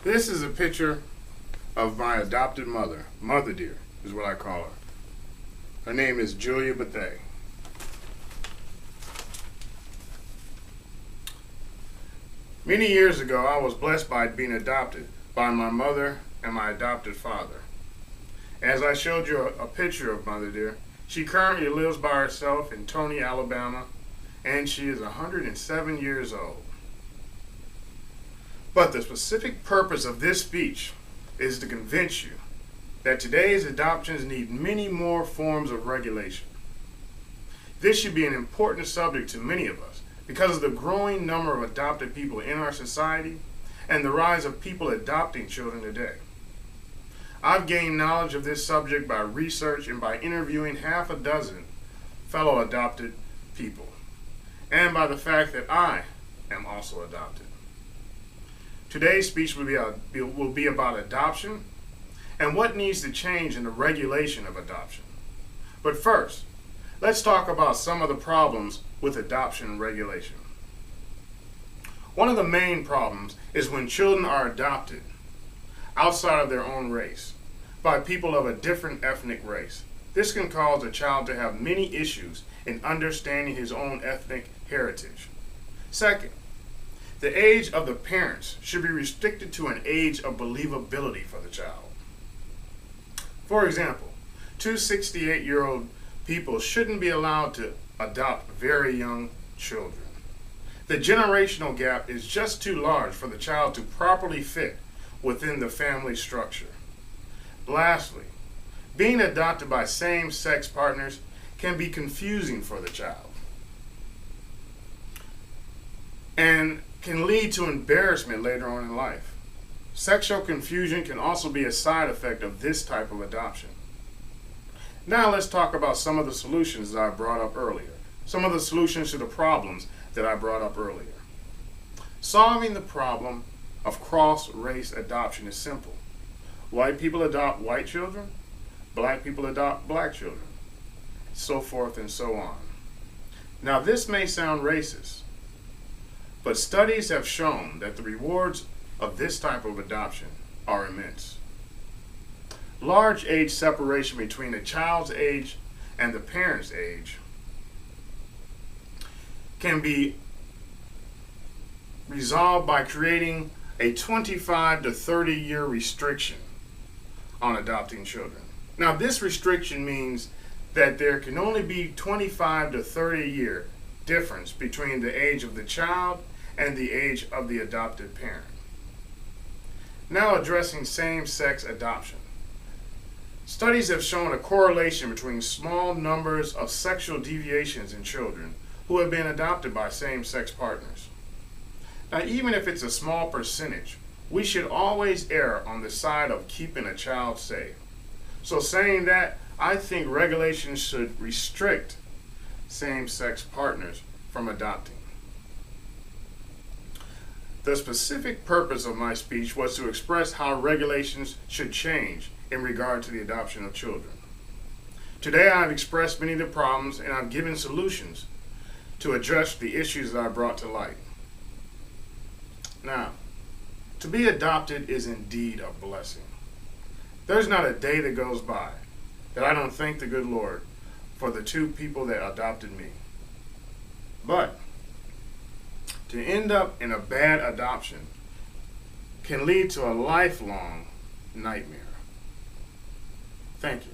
This is a picture of my adopted mother. Mother dear is what I call her. Her name is Julia Bethay. Many years ago, I was blessed by being adopted by my mother and my adopted father. As I showed you a picture of Mother dear, she currently lives by herself in Tony, Alabama, and she is 107 years old. But the specific purpose of this speech is to convince you that today's adoptions need many more forms of regulation. This should be an important subject to many of us because of the growing number of adopted people in our society and the rise of people adopting children today. I've gained knowledge of this subject by research and by interviewing half a dozen fellow adopted people, and by the fact that I am also adopted. Today's speech will be about adoption and what needs to change in the regulation of adoption. But first, let's talk about some of the problems with adoption regulation. One of the main problems is when children are adopted outside of their own race by people of a different ethnic race. This can cause a child to have many issues in understanding his own ethnic heritage. Second, the age of the parents should be restricted to an age of believability for the child. For example, two 68-year-old people shouldn't be allowed to adopt very young children. The generational gap is just too large for the child to properly fit within the family structure. Lastly, being adopted by same-sex partners can be confusing for the child and can lead to embarrassment later on in life. Sexual confusion can also be a side effect of this type of adoption. Now let's talk about some of the solutions that I brought up earlier. Some of the solutions to the problems that I brought up earlier. Solving the problem of cross-race adoption is simple. White people adopt white children, black people adopt black children, so forth and so on. Now this may sound racist, but studies have shown that the rewards of this type of adoption are immense. Large age separation between the child's age and the parent's age can be resolved by creating a 25 to 30 year restriction on adopting children. Now this restriction means that there can only be 25 to 30 year difference between the age of the child and the age of the adopted parent. Now addressing same-sex adoption. Studies have shown a correlation between small numbers of sexual deviations in children who have been adopted by same-sex partners. Now even if it's a small percentage, we should always err on the side of keeping a child safe. So saying that, I think regulations should restrict same-sex partners from adopting. The specific purpose of my speech was to express how regulations should change in regard to the adoption of children. Today I've expressed many of the problems and I've given solutions to address the issues that I brought to light. Now, to be adopted is indeed a blessing. There's not a day that goes by that I don't thank the good Lord for the two people that adopted me. But to end up in a bad adoption can lead to a lifelong nightmare. Thank you.